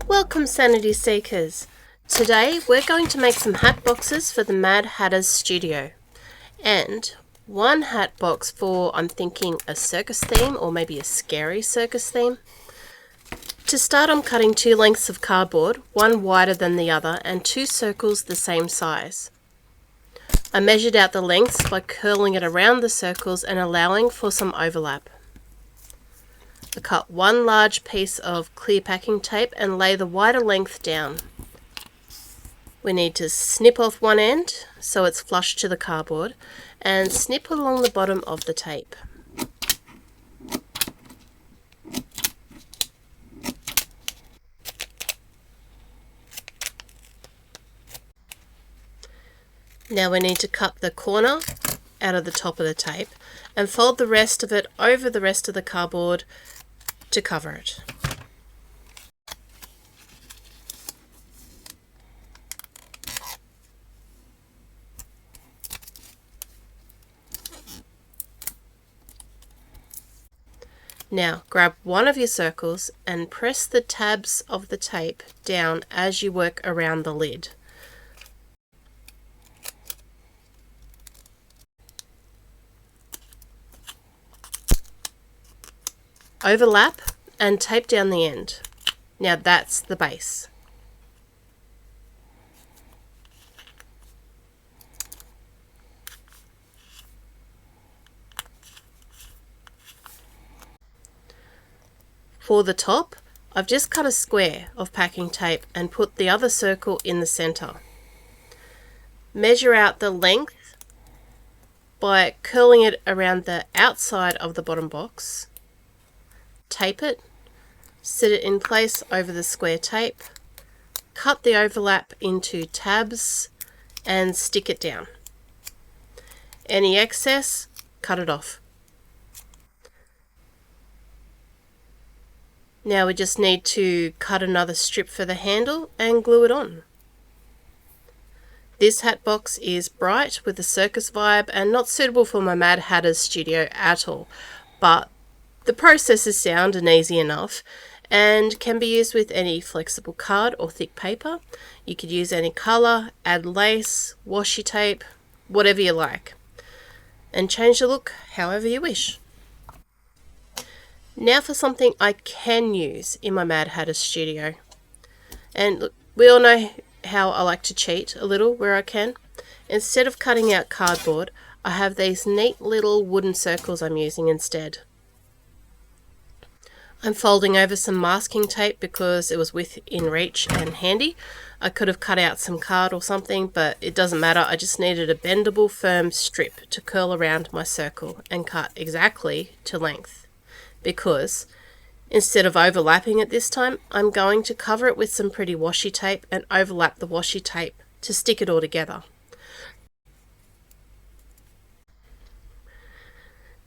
Welcome, Sanity Seekers! Today we're going to make some hat boxes for the Mad Hatter's Studio. And one hat box for, I'm thinking, a circus theme or maybe a scary circus theme. To start, I'm cutting 2 lengths of cardboard, one wider than the other and 2 circles the same size. I measured out the lengths by curling it around the circles and allowing for some overlap. I cut 1 large piece of clear packing tape and lay the wider length down. We need to snip off one end so it's flush to the cardboard and snip along the bottom of the tape. Now we need to cut the corner out of the top of the tape and fold the rest of it over the rest of the cardboard to cover it. Now grab one of your circles and press the tabs of the tape down as you work around the lid. Overlap and tape down the end. Now that's the base. For the top, I've just cut a square of packing tape and put the other circle in the center. Measure out the length by curling it around the outside of the bottom box. Tape it, sit it in place over the square tape, cut the overlap into tabs and stick it down. Any excess, cut it off. Now we just need to cut another strip for the handle and glue it on. This hat box is bright with a circus vibe and not suitable for my Mad Hatter's studio at all, but the process is sound and easy enough and can be used with any flexible card or thick paper. You could use any colour, add lace, washi tape, whatever you like, and change the look however you wish. Now for something I can use in my Mad Hatter's studio. And look, we all know how I like to cheat a little where I can. Instead of cutting out cardboard, I have these neat little wooden circles I'm using instead. I'm folding over some masking tape because it was within reach and handy. I could have cut out some card or something, but it doesn't matter. I just needed a bendable, firm strip to curl around my circle and cut exactly to length. Because instead of overlapping it this time, I'm going to cover it with some pretty washi tape and overlap the washi tape to stick it all together.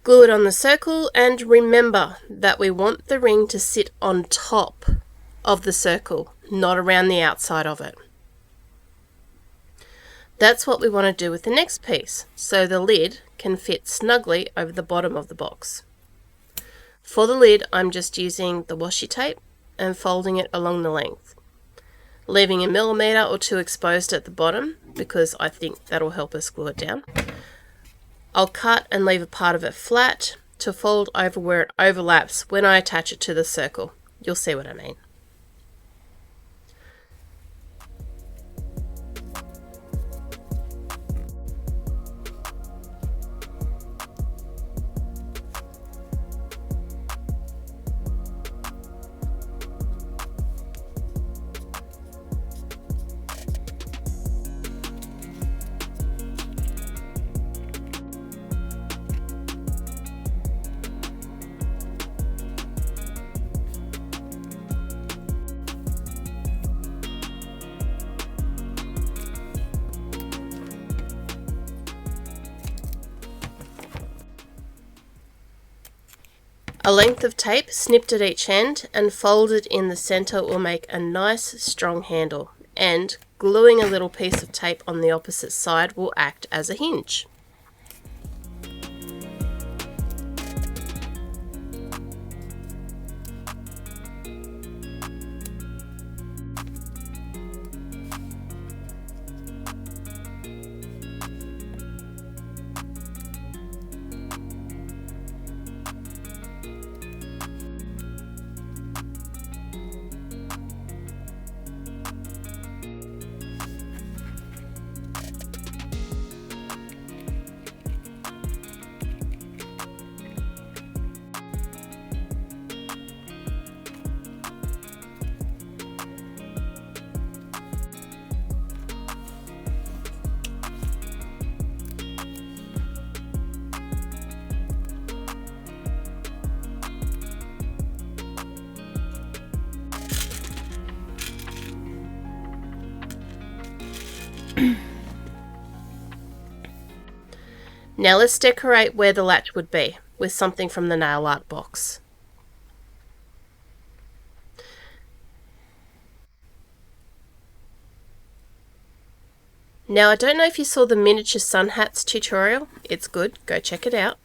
Glue it on the circle and remember that we want the ring to sit on top of the circle, not around the outside of it. That's what we want to do with the next piece, so the lid can fit snugly over the bottom of the box. For the lid, I'm just using the washi tape and folding it along the length, leaving a millimetre or 2 exposed at the bottom because I think that'll help us glue it down. I'll cut and leave a part of it flat to fold over where it overlaps when I attach it to the circle. You'll see what I mean. A length of tape snipped at each end and folded in the center will make a nice strong handle, and gluing a little piece of tape on the opposite side will act as a hinge. Now let's decorate where the latch would be with something from the nail art box. Now I don't know if you saw the miniature sun hats tutorial. It's good, go check it out.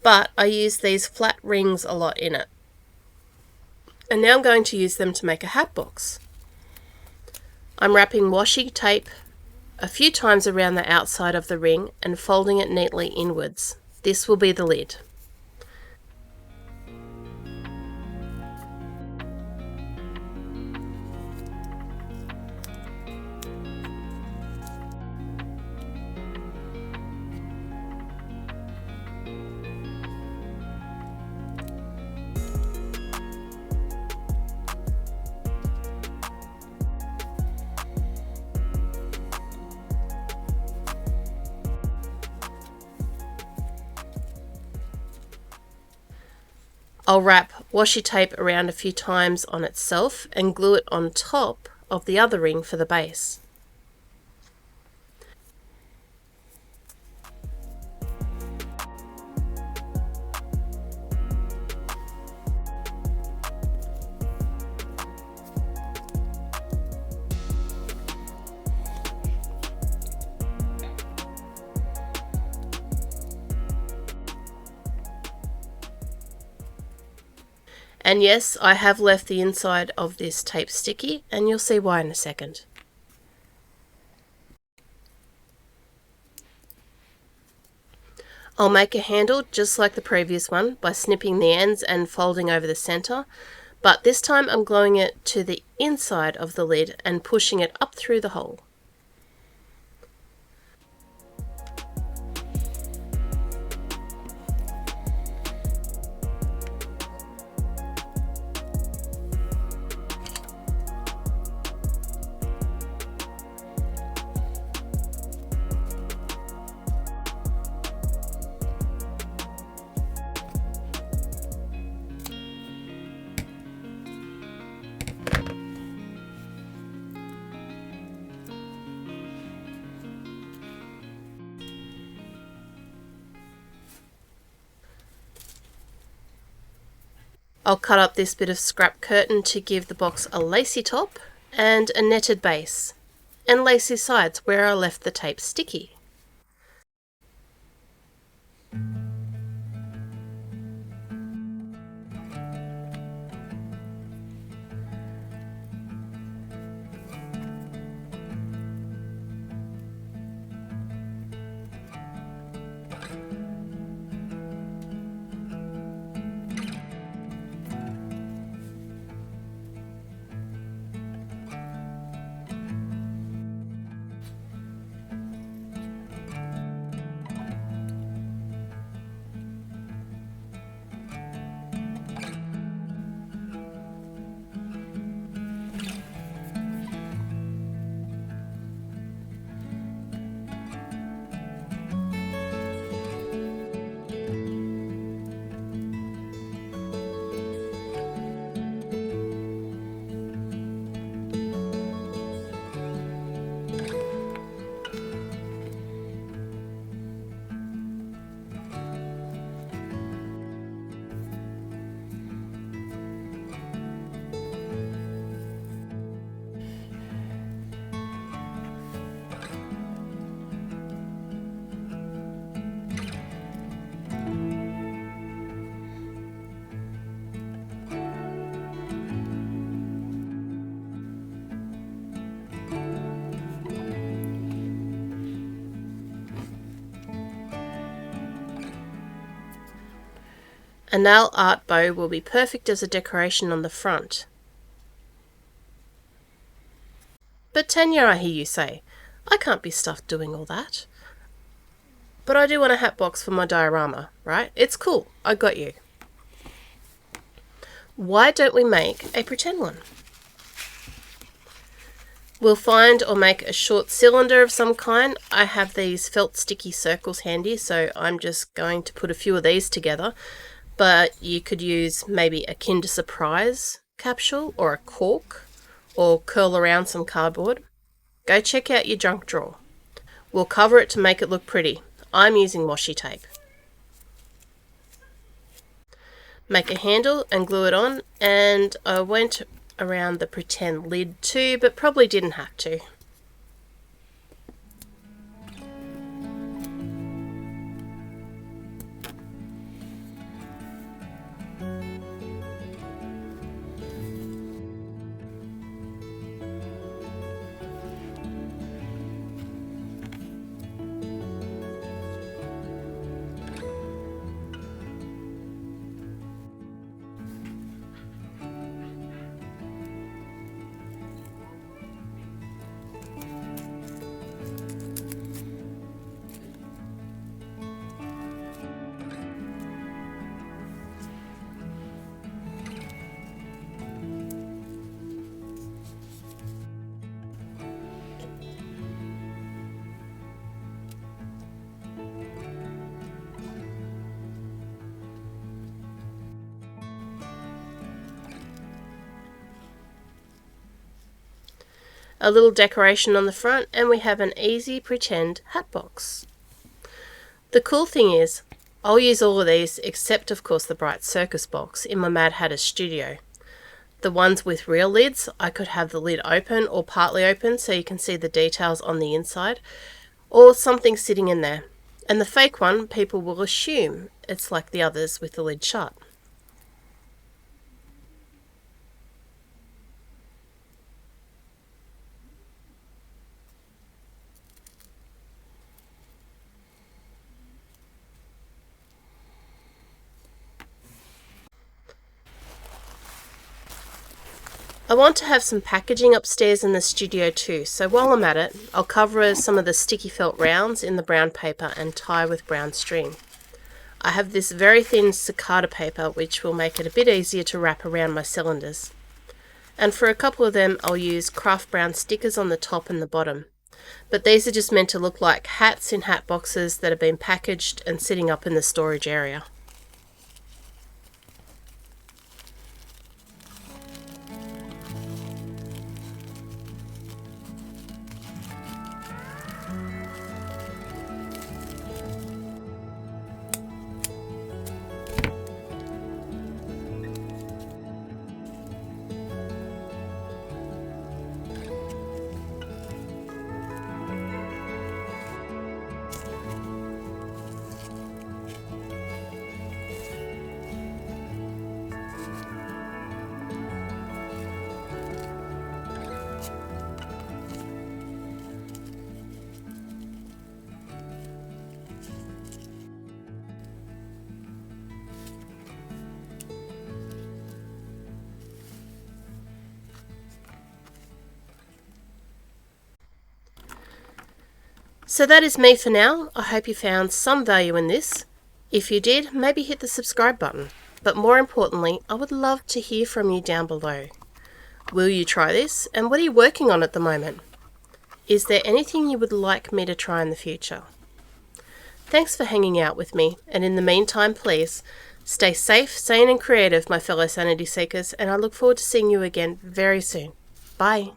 But I use these flat rings a lot in it. And now I'm going to use them to make a hat box. I'm wrapping washi tape a few times around the outside of the ring and folding it neatly inwards. This will be the lid. I'll wrap washi tape around a few times on itself and glue it on top of the other ring for the base. And yes, I have left the inside of this tape sticky, and you'll see why in a second. I'll make a handle just like the previous one by snipping the ends and folding over the center, but this time I'm gluing it to the inside of the lid and pushing it up through the hole. I'll cut up this bit of scrap curtain to give the box a lacy top and a netted base, and lacy sides where I left the tape sticky. A nail art bow will be perfect as a decoration on the front. But Tanya, I hear you say, I can't be stuffed doing all that. But I do want a hat box for my diorama, right? It's cool, I got you. Why don't we make a pretend one? We'll find or make a short cylinder of some kind. I have these felt sticky circles handy, so I'm just going to put a few of these together. But you could use maybe a Kinder Surprise capsule or a cork, or curl around some cardboard. Go check out your junk drawer. We'll cover it to make it look pretty. I'm using washi tape. Make a handle and glue it on, and I went around the pretend lid too, but probably didn't have to. A little decoration on the front, and we have an easy pretend hat box. The cool thing is, I'll use all of these except of course the bright circus box in my Mad Hatter's studio. The ones with real lids, I could have the lid open or partly open so you can see the details on the inside, or something sitting in there. And the fake one, people will assume it's like the others with the lid shut. I want to have some packaging upstairs in the studio too, so while I'm at it, I'll cover some of the sticky felt rounds in the brown paper and tie with brown string. I have this very thin cicada paper which will make it a bit easier to wrap around my cylinders. And for a couple of them I'll use craft brown stickers on the top and the bottom. But these are just meant to look like hats in hat boxes that have been packaged and sitting up in the storage area. So that is me for now. I hope you found some value in this. If you did, maybe hit the subscribe button. But more importantly, I would love to hear from you down below. Will you try this? And what are you working on at the moment? Is there anything you would like me to try in the future? Thanks for hanging out with me, and in the meantime, please stay safe, sane and creative, my fellow sanity seekers, and I look forward to seeing you again very soon. Bye.